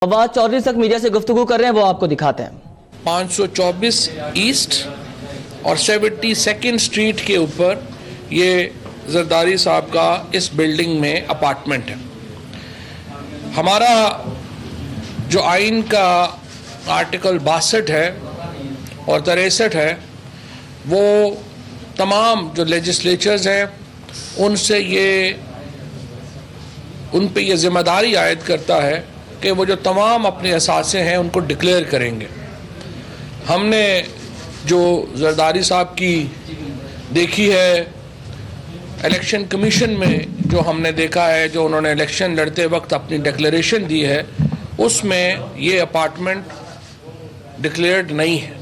فواد چودھری تک میڈیا سے گفتگو کر رہے ہیں، وہ آپ کو دکھاتے ہیں۔ 524 ایسٹ اور 72 اسٹریٹ کے اوپر یہ زرداری صاحب کا اس بلڈنگ میں اپارٹمنٹ ہے۔ ہمارا جو آئین کا آرٹیکل 62 ہے اور 63 ہے، وہ تمام جو لیجسلیچرز ہیں ان سے ان پہ یہ ذمہ داری عائد کرتا ہے کہ وہ جو تمام اپنے اثاثے ہیں ان کو ڈکلیئر کریں گے۔ ہم نے جو زرداری صاحب کی دیکھی ہے الیکشن کمیشن میں، جو ہم نے دیکھا ہے، جو انہوں نے الیکشن لڑتے وقت اپنی ڈکلیریشن دی ہے، اس میں یہ اپارٹمنٹ ڈکلیئرڈ نہیں ہے۔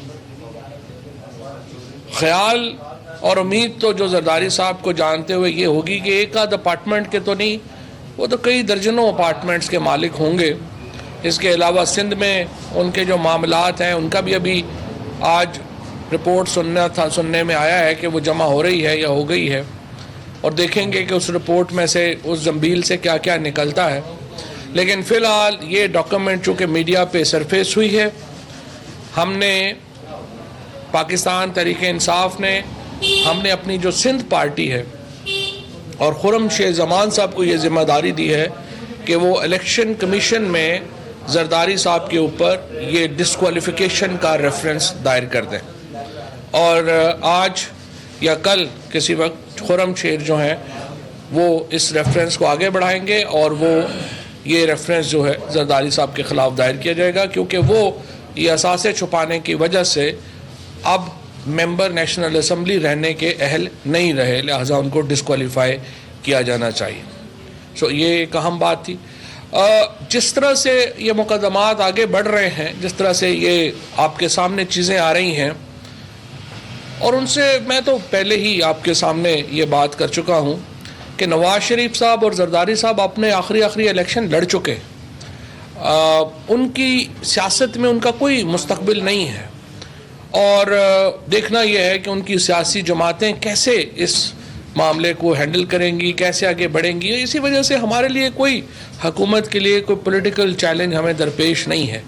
خیال اور امید تو جو زرداری صاحب کو جانتے ہوئے یہ ہوگی کہ ایک آدھ اپارٹمنٹ کے تو نہیں، وہ تو کئی درجنوں اپارٹمنٹس کے مالک ہوں گے۔ اس کے علاوہ سندھ میں ان کے جو معاملات ہیں ان کا بھی ابھی آج رپورٹ سننے میں آیا ہے کہ وہ جمع ہو رہی ہے یا ہو گئی ہے، اور دیکھیں گے کہ اس رپورٹ میں سے اس زنبیل سے کیا کیا نکلتا ہے۔ لیکن فی الحال یہ ڈاکومنٹ چونکہ میڈیا پہ سرفیس ہوئی ہے، ہم نے پاکستان تحریک انصاف نے اپنی جو سندھ پارٹی ہے اور خرم شیخ زمان صاحب کو یہ ذمہ داری دی ہے کہ وہ الیکشن کمیشن میں زرداری صاحب کے اوپر یہ ڈسکوالیفیکیشن کا ریفرنس دائر کر دیں، اور آج یا کل کسی وقت خرم شیخ جو ہیں وہ اس ریفرنس کو آگے بڑھائیں گے، اور وہ یہ ریفرنس جو ہے زرداری صاحب کے خلاف دائر کیا جائے گا، کیونکہ وہ یہ اثاثے چھپانے کی وجہ سے اب ممبر نیشنل اسمبلی رہنے کے اہل نہیں رہے، لہٰذا ان کو ڈسکوالیفائی کیا جانا چاہیے۔ یہ ایک اہم بات تھی۔ جس طرح سے یہ مقدمات آگے بڑھ رہے ہیں، جس طرح سے یہ آپ کے سامنے چیزیں آ رہی ہیں، اور ان سے میں تو پہلے ہی آپ کے سامنے یہ بات کر چکا ہوں کہ نواز شریف صاحب اور زرداری صاحب اپنے آخری الیکشن لڑ چکے، ان کی سیاست میں ان کا کوئی مستقبل نہیں ہے، اور دیکھنا یہ ہے کہ ان کی سیاسی جماعتیں کیسے اس معاملے کو ہینڈل کریں گی، کیسے آگے بڑھیں گی۔ اسی وجہ سے ہمارے لیے کوئی حکومت کے لیے کوئی پولیٹیکل چیلنج ہمیں درپیش نہیں ہے۔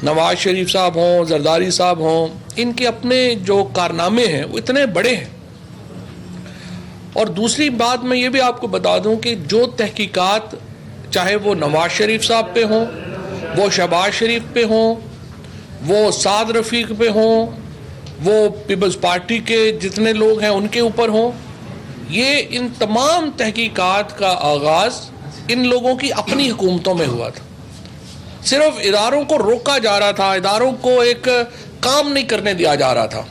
نواز شریف صاحب ہوں، زرداری صاحب ہوں، ان کے اپنے جو کارنامے ہیں وہ اتنے بڑے ہیں۔ اور دوسری بات میں یہ بھی آپ کو بتا دوں کہ جو تحقیقات، چاہے وہ نواز شریف صاحب پہ ہوں، وہ شہباز شریف پہ ہوں، وہ سعد رفیق پہ ہوں، وہ پیپلز پارٹی کے جتنے لوگ ہیں ان کے اوپر ہوں، یہ ان تمام تحقیقات کا آغاز ان لوگوں کی اپنی حکومتوں میں ہوا تھا۔ صرف اداروں کو روکا جا رہا تھا، اداروں کو ایک کام نہیں کرنے دیا جا رہا تھا۔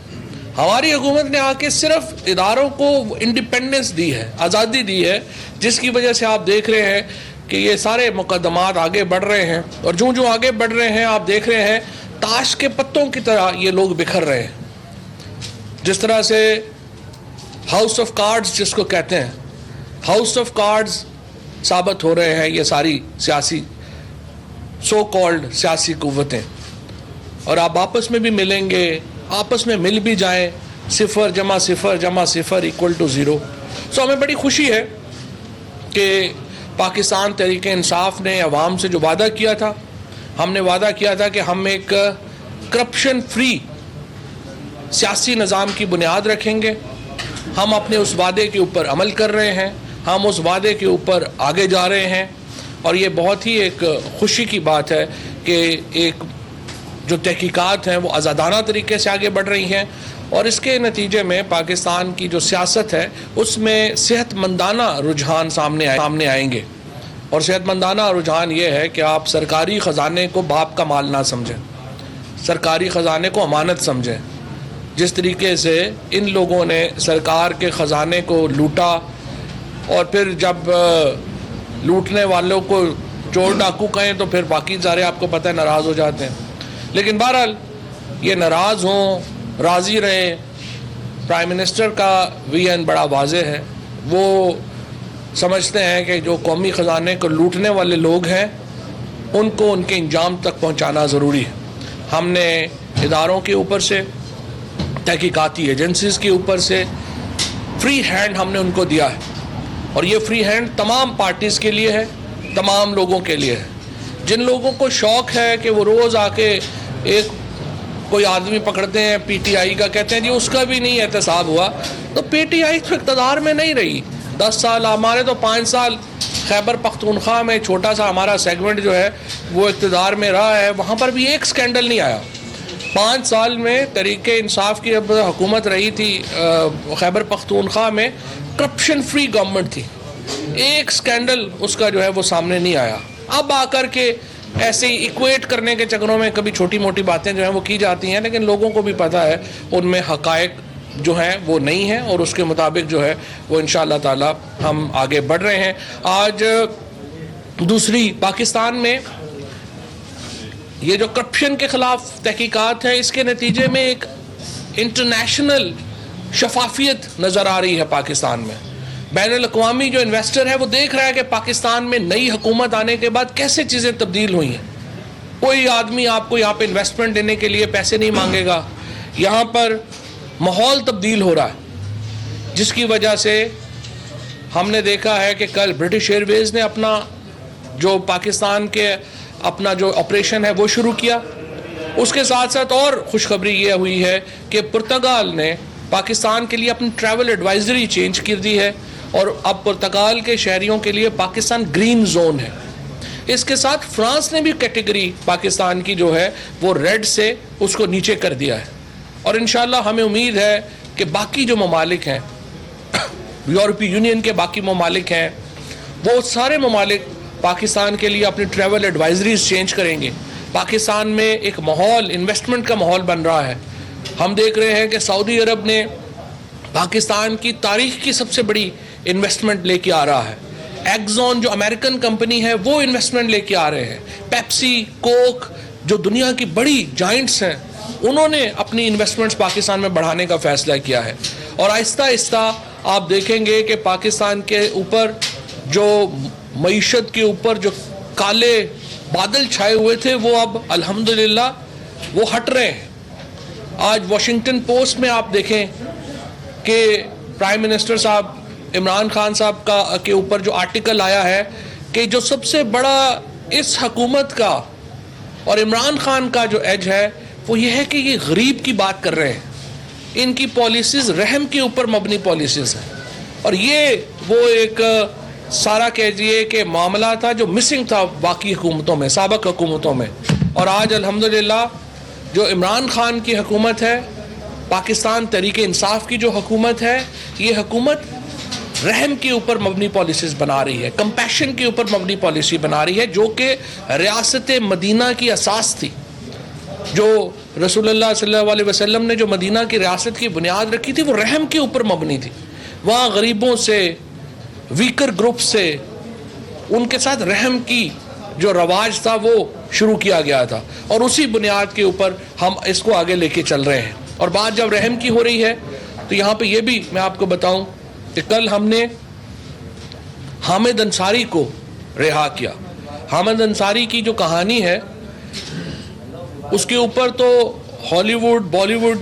ہماری حکومت نے آ کے صرف اداروں کو انڈیپینڈنس دی ہے، آزادی دی ہے، جس کی وجہ سے آپ دیکھ رہے ہیں کہ یہ سارے مقدمات آگے بڑھ رہے ہیں، اور جو آگے بڑھ رہے ہیں آپ دیکھ رہے ہیں تاش کے پتوں کی طرح یہ لوگ بکھر رہے ہیں۔ جس طرح سے ہاؤس آف کارڈز جس کو کہتے ہیں، ہاؤس آف کارڈز ثابت ہو رہے ہیں یہ ساری سیاسی سو کالڈ سیاسی قوتیں، اور آپ آپس میں بھی ملیں گے، آپس میں مل بھی جائیں، 0 + 0 = 0 = 0۔ ہمیں بڑی خوشی ہے کہ پاکستان تحریک انصاف نے عوام سے جو وعدہ کیا تھا، ہم نے وعدہ کیا تھا کہ ہم ایک کرپشن فری سیاسی نظام کی بنیاد رکھیں گے، ہم اپنے اس وعدے کے اوپر عمل کر رہے ہیں، ہم اس وعدے کے اوپر آگے جا رہے ہیں، اور یہ بہت ہی ایک خوشی کی بات ہے کہ ایک جو تحقیقات ہیں وہ آزادانہ طریقے سے آگے بڑھ رہی ہیں، اور اس کے نتیجے میں پاکستان کی جو سیاست ہے اس میں صحت مندانہ رجحان سامنے آئیں گے۔ اور صحت مندانہ رجحان یہ ہے کہ آپ سرکاری خزانے کو باپ کا مال نہ سمجھیں، سرکاری خزانے کو امانت سمجھیں۔ جس طریقے سے ان لوگوں نے سرکار کے خزانے کو لوٹا، اور پھر جب لوٹنے والوں کو چور ڈاکو کہیں تو پھر باقی سارے آپ کو پتہ ہے ناراض ہو جاتے ہیں۔ لیکن بہرحال یہ ناراض ہوں، راضی رہیں۔ پرائم منسٹر کا ویژن بڑا واضح ہے، وہ سمجھتے ہیں کہ جو قومی خزانے کو لوٹنے والے لوگ ہیں ان کو ان کے انجام تک پہنچانا ضروری ہے۔ ہم نے اداروں کے اوپر سے، تحقیقاتی ایجنسیز کے اوپر سے فری ہینڈ ہم نے ان کو دیا ہے، اور یہ فری ہینڈ تمام پارٹیز کے لیے ہے، تمام لوگوں کے لیے ہے۔ جن لوگوں کو شوق ہے کہ وہ روز آ کے ایک کوئی آدمی پکڑتے ہیں پی ٹی آئی کا، کہتے ہیں جی اس کا بھی نہیں احتساب ہوا، تو پی ٹی آئی تو اقتدار میں نہیں رہی 10 سال، ہمارے تو 5 سال خیبر پختونخوا میں چھوٹا سا ہمارا سیگمنٹ جو ہے وہ اقتدار میں رہا ہے، وہاں پر بھی ایک سکینڈل نہیں آیا۔ 5 سال میں تحریک انصاف کی اب حکومت رہی تھی خیبر پختونخوا میں، کرپشن فری گورنمنٹ تھی، ایک سکینڈل اس کا جو ہے وہ سامنے نہیں آیا۔ اب آ کر کے ایسے ہی ایکویٹ کرنے کے چکروں میں کبھی چھوٹی موٹی باتیں جو ہیں وہ کی جاتی ہیں، لیکن لوگوں کو بھی پتہ ہے ان میں حقائق جو ہیں وہ نہیں ہیں، اور اس کے مطابق جو ہے وہ انشاءاللہ تعالی ہم آگے بڑھ رہے ہیں۔ آج دوسری پاکستان میں یہ جو کرپشن کے خلاف تحقیقات ہیں، اس کے نتیجے میں ایک انٹرنیشنل شفافیت نظر آ رہی ہے پاکستان میں۔ بین الاقوامی جو انویسٹر ہے وہ دیکھ رہا ہے کہ پاکستان میں نئی حکومت آنے کے بعد کیسے چیزیں تبدیل ہوئی ہیں۔ کوئی آدمی آپ کو یہاں پہ انویسٹمنٹ دینے کے لیے پیسے نہیں مانگے گا، یہاں پر ماحول تبدیل ہو رہا ہے، جس کی وجہ سے ہم نے دیکھا ہے کہ کل برٹش ایئر ویز نے اپنا جو پاکستان کے اپنا جو آپریشن ہے وہ شروع کیا۔ اس کے ساتھ ساتھ اور خوشخبری یہ ہوئی ہے کہ پرتگال نے پاکستان کے لیے اپنی ٹریول ایڈوائزری چینج کر دی ہے، اور اب پرتگال کے شہریوں کے لیے پاکستان گرین زون ہے۔ اس کے ساتھ فرانس نے بھی کیٹیگری پاکستان کی جو ہے وہ ریڈ سے اس کو نیچے کر دیا ہے، اور انشاءاللہ ہمیں امید ہے کہ باقی جو ممالک ہیں، یورپی یونین کے باقی ممالک ہیں، وہ سارے ممالک پاکستان کے لیے اپنی ٹریول ایڈوائزریز چینج کریں گے۔ پاکستان میں ایک ماحول، انویسٹمنٹ کا ماحول بن رہا ہے۔ ہم دیکھ رہے ہیں کہ سعودی عرب نے پاکستان کی تاریخ کی سب سے بڑی انویسٹمنٹ لے کے آ رہا ہے، ایگزون جو امریکن کمپنی ہے وہ انویسٹمنٹ لے کے آ رہے ہیں، پیپسی، کوک جو دنیا کی بڑی جائنٹس ہیں انہوں نے اپنی انویسٹمنٹس پاکستان میں بڑھانے کا فیصلہ کیا ہے، اور آہستہ آہستہ آپ دیکھیں گے کہ پاکستان کے اوپر جو معیشت کے اوپر جو کالے بادل چھائے ہوئے تھے وہ اب الحمدللہ وہ ہٹ رہے ہیں۔ آج واشنگٹن پوسٹ میں آپ دیکھیں کہ پرائم منسٹر صاحب عمران خان صاحب کا کے اوپر جو آرٹیکل آیا ہے کہ جو سب سے بڑا اس حکومت کا اور عمران خان کا جو ایج ہے وہ یہ ہے کہ یہ غریب کی بات کر رہے ہیں، ان کی پالیسیز رحم کے اوپر مبنی پالیسیز ہیں، اور یہ وہ ایک سارا کہیے کہ معاملہ تھا جو مسنگ تھا باقی حکومتوں میں، سابق حکومتوں میں، اور آج الحمدللہ جو عمران خان کی حکومت ہے، پاکستان تحریک انصاف کی جو حکومت ہے، یہ حکومت رحم کے اوپر مبنی پالیسیز بنا رہی ہے، کمپیشن کے اوپر مبنی پالیسی بنا رہی ہے، جو کہ ریاست مدینہ کی اساس تھی۔ جو رسول اللہ صلی اللہ علیہ وسلم نے جو مدینہ کی ریاست کی بنیاد رکھی تھی وہ رحم کے اوپر مبنی تھی، وہاں غریبوں سے، ویکر گروپ سے، ان کے ساتھ رحم کی جو رواج تھا وہ شروع کیا گیا تھا، اور اسی بنیاد کے اوپر ہم اس کو آگے لے کے چل رہے ہیں۔ اور بات جب رحم کی ہو رہی ہے تو یہاں پہ یہ بھی میں آپ کو بتاؤں کہ کل ہم نے حامد انصاری کو رہا کیا۔ حامد انصاری کی جو کہانی ہے اس کے اوپر تو ہالی ووڈ، بالی ووڈ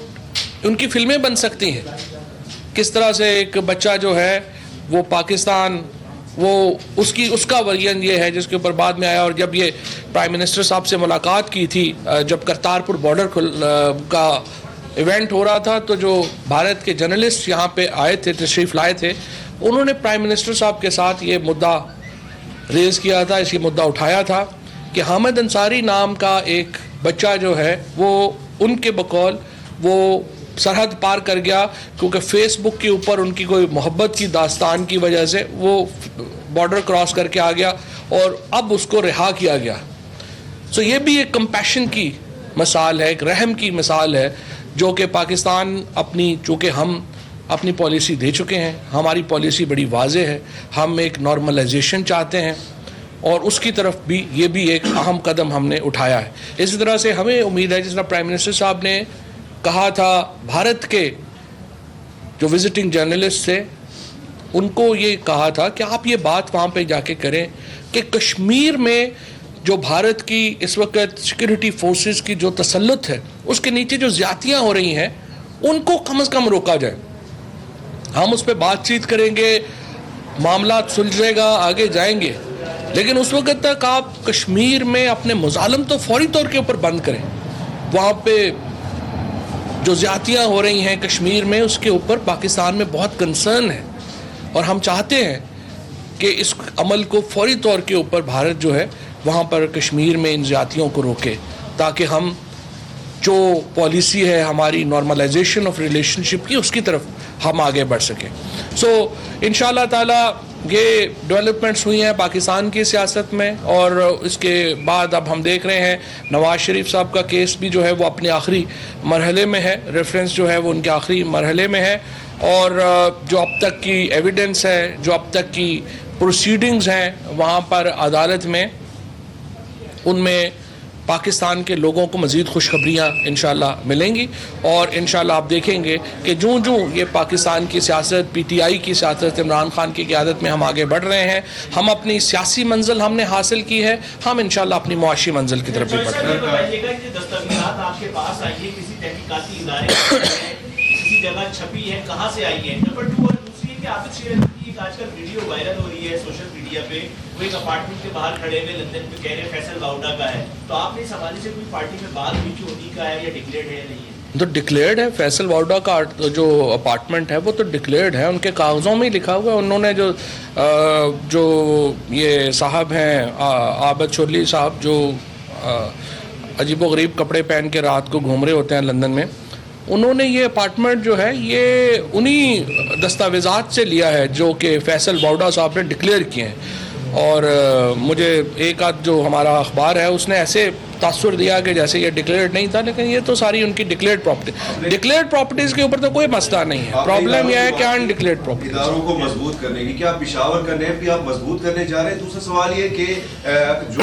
ان کی فلمیں بن سکتی ہیں، کس طرح سے ایک بچہ جو ہے وہ پاکستان، وہ اس کا ورژن یہ ہے جس کے اوپر بعد میں آیا، اور جب یہ پرائم منسٹر صاحب سے ملاقات کی تھی جب کرتارپور بارڈر کا ایونٹ ہو رہا تھا، تو جو بھارت کے جرنلسٹ یہاں پہ آئے تھے، تشریف لائے تھے، انہوں نے پرائم منسٹر صاحب کے ساتھ یہ مدعا ریز کیا تھا، اس یہ مدعا اٹھایا تھا کہ حامد انصاری نام کا ایک بچہ جو ہے وہ ان کے بقول وہ سرحد پار کر گیا، کیونکہ فیس بک کے اوپر ان کی کوئی محبت کی داستان کی وجہ سے وہ بارڈر کراس کر کے آ گیا، اور اب اس کو رہا کیا گیا۔ سو یہ بھی ایک کمپیشن کی مثال ہے، ایک رحم کی مثال ہے، جو کہ پاکستان اپنی، چونکہ ہم اپنی پالیسی دے چکے ہیں، ہماری پالیسی بڑی واضح ہے، ہم ایک نارملائزیشن چاہتے ہیں، اور اس کی طرف بھی یہ بھی ایک اہم قدم ہم نے اٹھایا ہے۔ اسی طرح سے ہمیں امید ہے، جس طرح پرائم منسٹر صاحب نے کہا تھا، بھارت کے جو وزٹنگ جرنلسٹ تھے ان کو یہ کہا تھا کہ آپ یہ بات وہاں پہ جا کے کریں کہ کشمیر میں جو بھارت کی اس وقت سیکورٹی فورسز کی جو تسلط ہے، اس کے نیچے جو زیادتیاں ہو رہی ہیں ان کو کم از کم روکا جائے۔ ہم اس پہ بات چیت کریں گے، معاملات سلجھے گا، آگے جائیں گے، لیکن اس وقت تک آپ کشمیر میں اپنے مظالم تو فوری طور کے اوپر بند کریں. وہاں پہ جو زیادتیاں ہو رہی ہیں کشمیر میں اس کے اوپر پاکستان میں بہت کنسرن ہے, اور ہم چاہتے ہیں کہ اس عمل کو فوری طور کے اوپر بھارت جو ہے وہاں پر کشمیر میں ان زیادتیوں کو روکے, تاکہ ہم جو پالیسی ہے ہماری نارملائزیشن آف ریلیشن شپ کی اس کی طرف ہم آگے بڑھ سکیں. سو انشاءاللہ تعالی یہ ڈیولپمنٹس ہوئی ہیں پاکستان کی سیاست میں, اور اس کے بعد اب ہم دیکھ رہے ہیں نواز شریف صاحب کا کیس بھی جو ہے وہ اپنے آخری مرحلے میں ہے, ریفرنس جو ہے وہ ان کے آخری مرحلے میں ہے, اور جو اب تک کی ایویڈنس ہے, جو اب تک کی پروسیڈنگز ہیں وہاں پر عدالت میں, ان میں پاکستان کے لوگوں کو مزید خوشخبریاں انشاءاللہ ملیں گی, اور انشاءاللہ آپ دیکھیں گے کہ جوں یہ پاکستان کی سیاست, پی ٹی آئی کی سیاست, عمران خان کی قیادت میں ہم آگے بڑھ رہے ہیں, ہم اپنی سیاسی منزل ہم نے حاصل کی ہے, ہم انشاءاللہ اپنی معاشی منزل کی طرف بھی بڑھ رہے ہیں. دستاویزات آپ کے پاس آئی ہے, کسی تحقیقاتی ادارے کسی جگہ چھپی ہے, کہاں سے آئی ہے؟ نمبر 2, اور دوسری ہے کہ عابد شیر کی ایک آج کل ویڈیو وائرل ہو رہی ہے سوشل میڈیا پہ, وہ ایک اپارٹمنٹ کے باہر کھڑے ہوئے لندن میں کہہ رہے ہیں فیصل واؤڈا کا ہے, تو آپ نے اس حوالے سے کوئی پارٹی میں بات ہوئی کہ انہی کا ہے یا ڈکلیئرڈ ہے یا نہیں ہے؟ تو ڈکلیئرڈ ہے, فیصل واؤڈا کا جو اپارٹمنٹ ہے وہ تو ڈکلیئرڈ ہے, ان کے کاغذوں میں ہی لکھا ہوا ہے. انہوں نے جو یہ صاحب ہیں عابد شرلی صاحب, جو عجیب و غریب کپڑے پہن کے رات کو گھوم رہے ہوتے ہیں لندن میں, انہوں نے یہ اپارٹمنٹ جو ہے یہ انہی دستاویزات سے لیا ہے جو کہ فیصل واؤڈا صاحب نے ڈکلیئر کیے ہیں. اور مجھے ایک آدھ جو ہمارا اخبار ہے اس نے ایسے تاثر دیا کہ جیسے یہ ڈکلیئرڈ نہیں تھا, لیکن یہ تو ساری ان کی ڈکلیئرڈ پراپرٹی, ڈکلیئرڈ پراپرٹیز کے اوپر تو کوئی مسئلہ نہیں ہے. پرابلم یہ ہے کہ ان ڈکلیئرڈ پراپرٹی اداروں کو مضبوط کرنے کی, کیا پشاور کا نیب بھی آپ مضبوط کرنے جا رہے ہیں؟ دوسرا سوال یہ کہ جو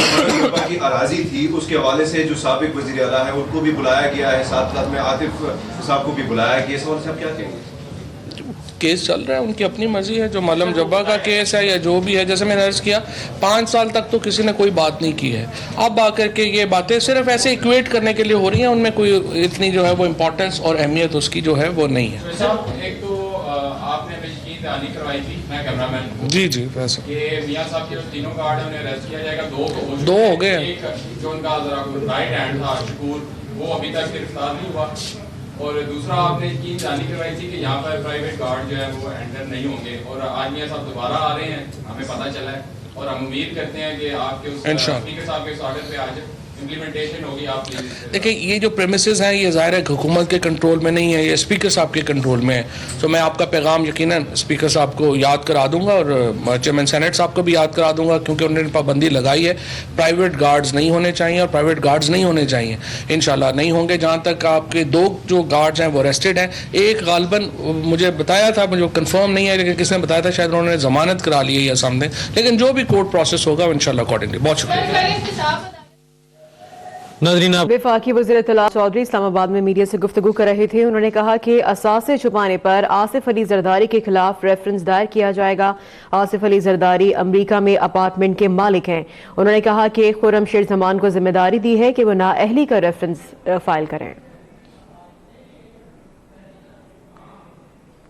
کی اراضی تھی اس کے حوالے سے جو سابق وزیر اعلیٰ ہیں ان کو بھی بلایا گیا ہے, ساتھ میں عاطف صاحب کو بھی بلایا گیا, اس حوالے سے آپ کیا کہیں گے؟ کیس چل رہا ہے, ان کی اپنی مرضی ہے. جو معلم جبا کا کیس ہے یا جو بھی ہے, جیسے میں نے عرض کیا 5 سال تک تو کسی نے کوئی بات نہیں کی ہے. اب آ کر کے یہ باتیں صرف ایسے ایکویٹ کرنے کے لیے ہو رہی ہیں, ان میں کوئی اتنی جو ہے وہ امپورٹنس اور اہمیت اس کی جو ہے وہ نہیں ہے. ایک تو آپ نے یقین دہانی کروائی تھی, میں کیمرہ مین ہوں. جی ویسے کہ میاں صاحب کے جو تینوں گارڈ ہیں انہیں اریسٹ کیا جائے گا, 2 ہو گئے. ایک جو ان کا ذرا رائٹ ہینڈ تھا شکور, وہ ابھی تک گرفتار نہیں ہوا. اور دوسرا آپ نے یقین دہانی کروائی تھی کہ یہاں پر پرائیویٹ گارڈ جو ہے وہ انٹر نہیں ہوں گے, اور آج میاں صاحب دوبارہ آ رہے ہیں, ہمیں پتہ چلا ہے, اور ہم امید کرتے ہیں کہ آپ کے اس اسپیکر صاحب کے اس آرڈر پہ آج امپلیمنٹیشن ہوگی. آپ دیکھیں یہ جو پریمیسز ہیں یہ ظاہر ہے حکومت کے کنٹرول میں نہیں ہے, یہ اسپیکر صاحب کے کنٹرول میں ہے. تو میں آپ کا پیغام یقیناً اسپیکر صاحب کو یاد کرا دوں گا, اور چیئرمین سینٹ صاحب کو بھی یاد کرا دوں گا, کیونکہ انہوں نے پابندی لگائی ہے. پرائیویٹ گارڈز نہیں ہونے چاہیے, اور پرائیویٹ گارڈز نہیں ہونے چاہیے, انشاءاللہ نہیں ہوں گے. جہاں تک آپ کے 2 جو گارڈز ہیں وہ اریسٹڈ ہیں, ایک غالباً مجھے بتایا تھا, مجھے کنفرم نہیں ہے لیکن کس نے بتایا تھا, شاید انہوں نے ضمانت کرا لی ہے یا سامنے, لیکن جو بھی کورٹ پروسیس ہوگا انشاءاللہ اکارڈنگلی. بہت شکریہ. وفاقی وزیر اطلاع چودھری اسلام آباد میں میڈیا سے گفتگو کر رہے تھے. انہوں نے کہا کہ اثاثے چھپانے پر آصف علی زرداری کے خلاف ریفرنس دائر کیا جائے گا. آصف علی زرداری امریکہ میں اپارٹمنٹ کے مالک ہیں. انہوں نے کہا کہ خرم شیر زمان کو ذمہ داری دی ہے کہ وہ نااہلی کا ریفرنس فائل کریں.